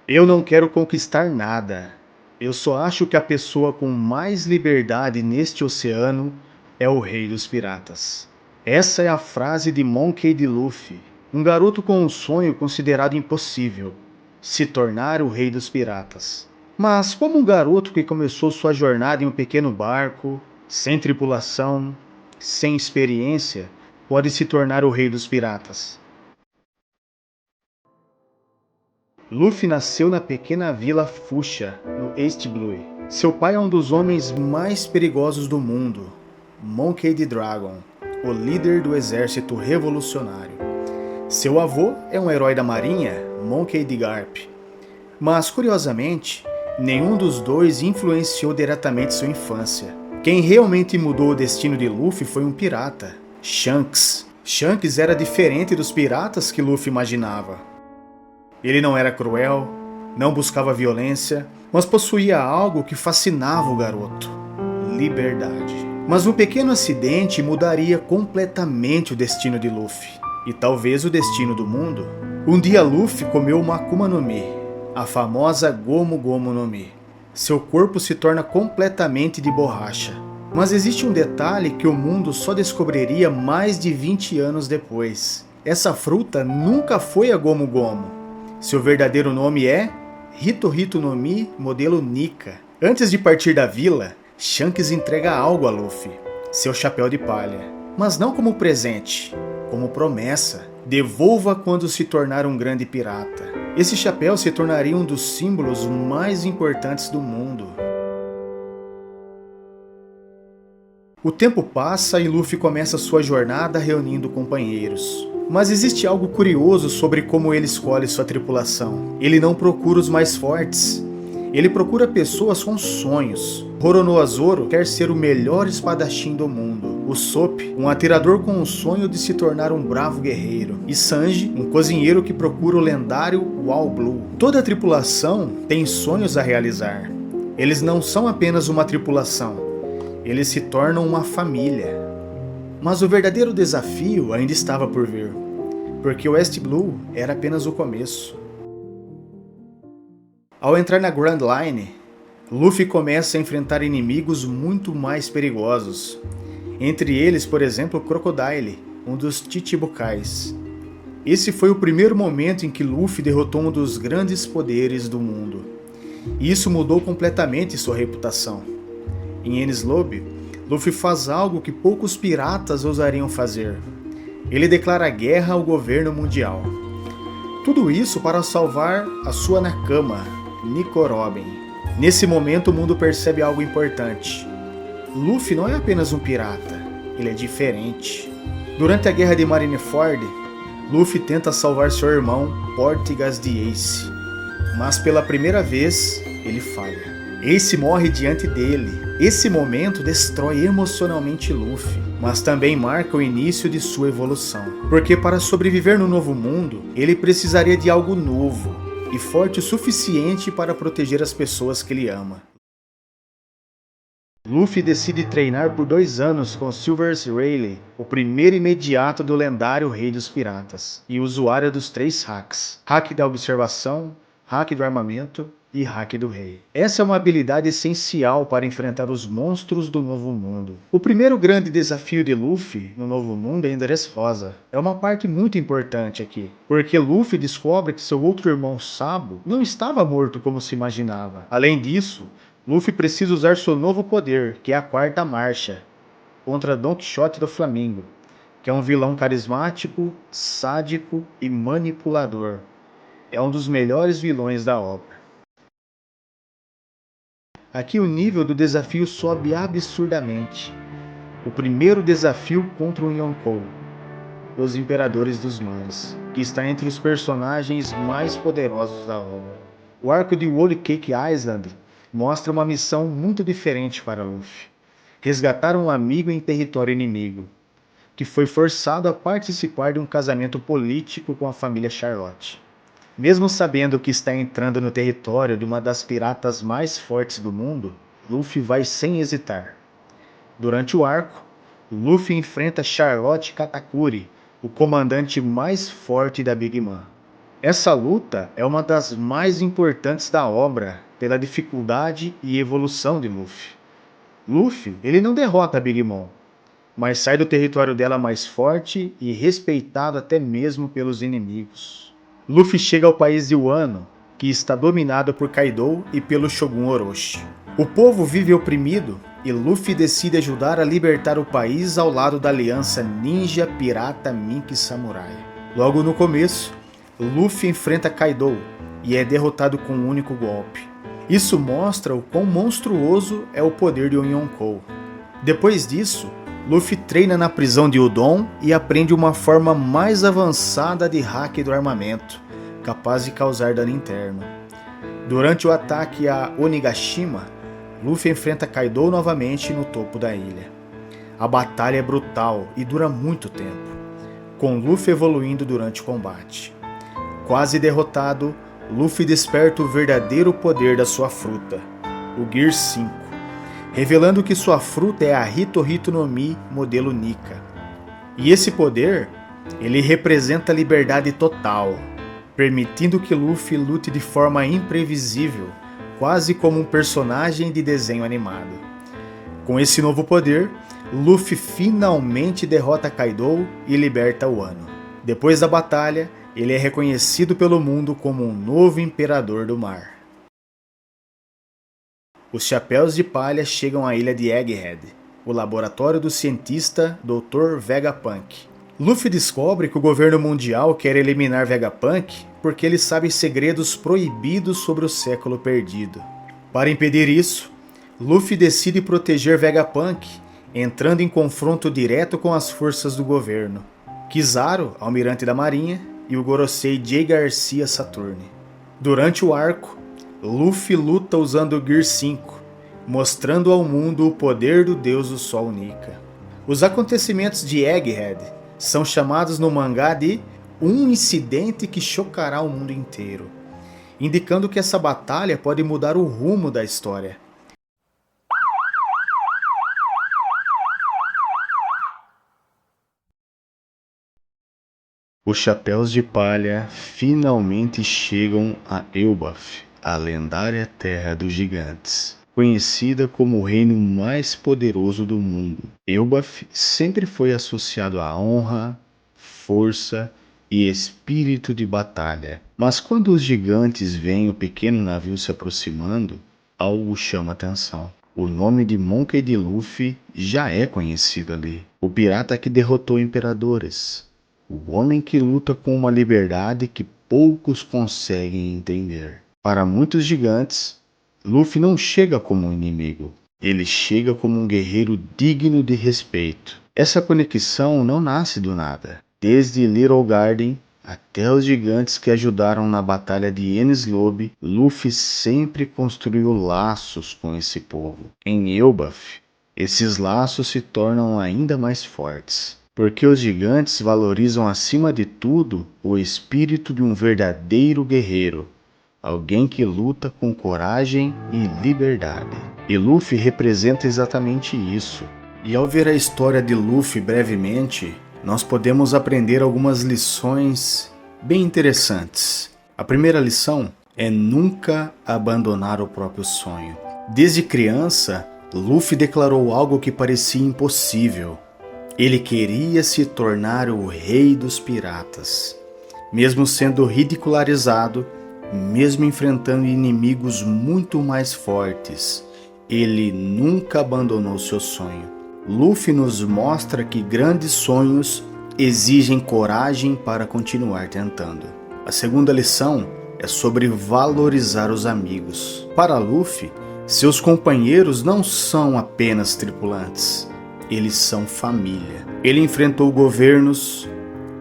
Eu não quero conquistar nada. Eu só acho que a pessoa com mais liberdade neste oceano é o rei dos piratas. Essa é a frase de Monkey D. Luffy, um garoto com um sonho considerado impossível: se tornar o rei dos piratas. Mas como um garoto que começou sua jornada em um pequeno barco, sem tripulação, sem experiência, pode se tornar o rei dos piratas? Luffy nasceu na pequena vila Fuchsia, no East Blue. Seu pai é um dos homens mais perigosos do mundo, Monkey D. Dragon, o líder do exército revolucionário. Seu avô é um herói da marinha, Monkey D. Garp. Mas, curiosamente, nenhum dos dois influenciou diretamente sua infância. Quem realmente mudou o destino de Luffy foi um pirata, Shanks. Shanks era diferente dos piratas que Luffy imaginava. Ele não era cruel, não buscava violência, mas possuía algo que fascinava o garoto: liberdade. Mas um pequeno acidente mudaria completamente o destino de Luffy, e talvez o destino do mundo. Um dia Luffy comeu uma Akuma no Mi, a famosa Gomu Gomu no Mi. Seu corpo se torna completamente de borracha. Mas existe um detalhe que o mundo só descobriria mais de 20 anos depois. Essa fruta nunca foi a Gomu Gomu. Seu verdadeiro nome é Hito Hito no Mi modelo Nika. Antes de partir da vila, Shanks entrega algo a Luffy, seu chapéu de palha. Mas não como presente, como promessa. Devolva quando se tornar um grande pirata. Esse chapéu se tornaria um dos símbolos mais importantes do mundo. O tempo passa e Luffy começa sua jornada reunindo companheiros. Mas existe algo curioso sobre como ele escolhe sua tripulação. Ele não procura os mais fortes. Ele procura pessoas com sonhos. Roronoa Zoro quer ser o melhor espadachim do mundo. O Sop, um atirador com o sonho de se tornar um bravo guerreiro. E Sanji, um cozinheiro que procura o lendário Wall Blue. Toda a tripulação tem sonhos a realizar. Eles não são apenas uma tripulação. Eles se tornam uma família. Mas o verdadeiro desafio ainda estava por vir, porque o West Blue era apenas o começo. Ao entrar na Grand Line, Luffy começa a enfrentar inimigos muito mais perigosos. Entre eles, por exemplo, Crocodile, um dos Chichibukais. Esse foi o primeiro momento em que Luffy derrotou um dos grandes poderes do mundo. E isso mudou completamente sua reputação. Em Enies Lobby, Luffy faz algo que poucos piratas ousariam fazer. Ele declara guerra ao governo mundial. Tudo isso para salvar a sua Nakama, Nico Robin. Nesse momento o mundo percebe algo importante. Luffy não é apenas um pirata, ele é diferente. Durante a guerra de Marineford, Luffy tenta salvar seu irmão, Portgas de Ace. Mas pela primeira vez, ele falha. Ace morre diante dele. Esse momento destrói emocionalmente Luffy, mas também marca o início de sua evolução. Porque para sobreviver no novo mundo, ele precisaria de algo novo e forte o suficiente para proteger as pessoas que ele ama. Luffy decide treinar por 2 anos com Silvers Rayleigh, o primeiro imediato do lendário Rei dos Piratas, e usuário dos 3 hacks: hack da observação, hack do armamento e hack do rei. Essa é uma habilidade essencial para enfrentar os monstros do Novo Mundo. O primeiro grande desafio de Luffy no Novo Mundo é em Dressrosa. É uma parte muito importante aqui, porque Luffy descobre que seu outro irmão Sabo não estava morto como se imaginava. Além disso, Luffy precisa usar seu novo poder, que é a Quarta Marcha, contra Don Quixote do Flamingo, que é um vilão carismático, sádico e manipulador. É um dos melhores vilões da obra. Aqui o nível do desafio sobe absurdamente. O primeiro desafio contra o Yonkou, os Imperadores dos Mares, que está entre os personagens mais poderosos da obra. O arco de Whole Cake Island mostra uma missão muito diferente para Luffy: resgatar um amigo em território inimigo, que foi forçado a participar de um casamento político com a família Charlotte. Mesmo sabendo que está entrando no território de uma das piratas mais fortes do mundo, Luffy vai sem hesitar. Durante o arco, Luffy enfrenta Charlotte Katakuri, o comandante mais forte da Big Mom. Essa luta é uma das mais importantes da obra, pela dificuldade e evolução de Luffy. Luffy, ele não derrota a Big Mom, mas sai do território dela mais forte e respeitado até mesmo pelos inimigos. Luffy chega ao país de Wano, que está dominado por Kaido e pelo Shogun Orochi. O povo vive oprimido e Luffy decide ajudar a libertar o país ao lado da aliança ninja, pirata, mink e samurai. Logo no começo, Luffy enfrenta Kaido e é derrotado com um único golpe. Isso mostra o quão monstruoso é o poder de um Yonkou. Depois disso, Luffy treina na prisão de Udon e aprende uma forma mais avançada de hack do armamento, capaz de causar dano interno. Durante o ataque a Onigashima, Luffy enfrenta Kaido novamente no topo da ilha. A batalha é brutal e dura muito tempo, com Luffy evoluindo durante o combate. Quase derrotado, Luffy desperta o verdadeiro poder da sua fruta, o Gear 5, revelando que sua fruta é a Hito Hito no Mi modelo Nika. E esse poder, ele representa a liberdade total, permitindo que Luffy lute de forma imprevisível, quase como um personagem de desenho animado. Com esse novo poder, Luffy finalmente derrota Kaido e liberta Wano. Depois da batalha, ele é reconhecido pelo mundo como um novo imperador do mar. Os Chapéus de Palha chegam à ilha de Egghead, o laboratório do cientista Dr. Vegapunk. Luffy descobre que o governo mundial quer eliminar Vegapunk porque ele sabe segredos proibidos sobre o século perdido. Para impedir isso, Luffy decide proteger Vegapunk, entrando em confronto direto com as forças do governo, Kizaru, almirante da marinha, e o Gorosei J. Garcia Saturne. Durante o arco, Luffy luta usando o Gear 5, mostrando ao mundo o poder do deus do sol Nika. Os acontecimentos de Egghead são chamados no mangá de um incidente que chocará o mundo inteiro, indicando que essa batalha pode mudar o rumo da história. Os Chapéus de Palha finalmente chegam a Elbaf, a lendária Terra dos Gigantes, conhecida como o reino mais poderoso do mundo. Elbaf sempre foi associado à honra, força e espírito de batalha. Mas quando os gigantes veem o pequeno navio se aproximando, algo chama atenção. O nome de Monkey D. Luffy já é conhecido ali. O pirata que derrotou imperadores. O homem que luta com uma liberdade que poucos conseguem entender. Para muitos gigantes, Luffy não chega como um inimigo. Ele chega como um guerreiro digno de respeito. Essa conexão não nasce do nada. Desde Little Garden até os gigantes que ajudaram na batalha de Enies Lobby, Luffy sempre construiu laços com esse povo. Em Elbaf, esses laços se tornam ainda mais fortes, porque os gigantes valorizam acima de tudo o espírito de um verdadeiro guerreiro, alguém que luta com coragem e liberdade. E Luffy representa exatamente isso. E ao ver a história de Luffy brevemente, nós podemos aprender algumas lições bem interessantes. A primeira lição é nunca abandonar o próprio sonho. Desde criança, Luffy declarou algo que parecia impossível. Ele queria se tornar o rei dos piratas. Mesmo sendo ridicularizado, mesmo enfrentando inimigos muito mais fortes, ele nunca abandonou seu sonho. Luffy nos mostra que grandes sonhos exigem coragem para continuar tentando. A segunda lição é sobre valorizar os amigos. Para Luffy, seus companheiros não são apenas tripulantes, eles são família. Ele enfrentou governos,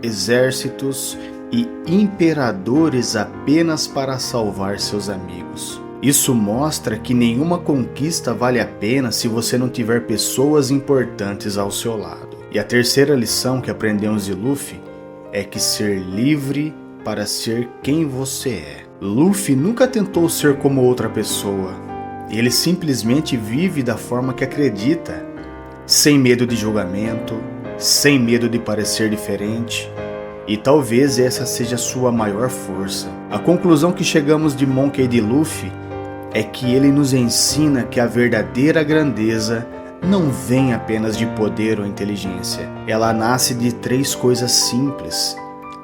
exércitos e imperadores apenas para salvar seus amigos. Isso mostra que nenhuma conquista vale a pena se você não tiver pessoas importantes ao seu lado. E a terceira lição que aprendemos de Luffy é que ser livre para ser quem você é. Luffy nunca tentou ser como outra pessoa. Ele simplesmente vive da forma que acredita, sem medo de julgamento, sem medo de parecer diferente. E talvez essa seja sua maior força. A conclusão que chegamos de Monkey D. Luffy é que ele nos ensina que a verdadeira grandeza não vem apenas de poder ou inteligência. Ela nasce de 3 coisas simples: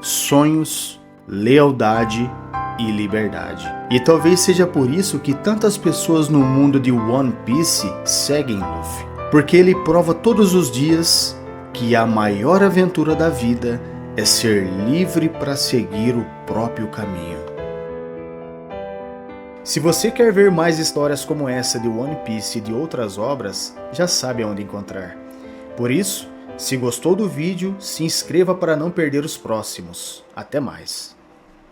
sonhos, lealdade e liberdade. E talvez seja por isso que tantas pessoas no mundo de One Piece seguem Luffy, porque ele prova todos os dias que a maior aventura da vida é ser livre para seguir o próprio caminho. Se você quer ver mais histórias como essa de One Piece e de outras obras, já sabe onde encontrar. Por isso, se gostou do vídeo, se inscreva para não perder os próximos. Até mais!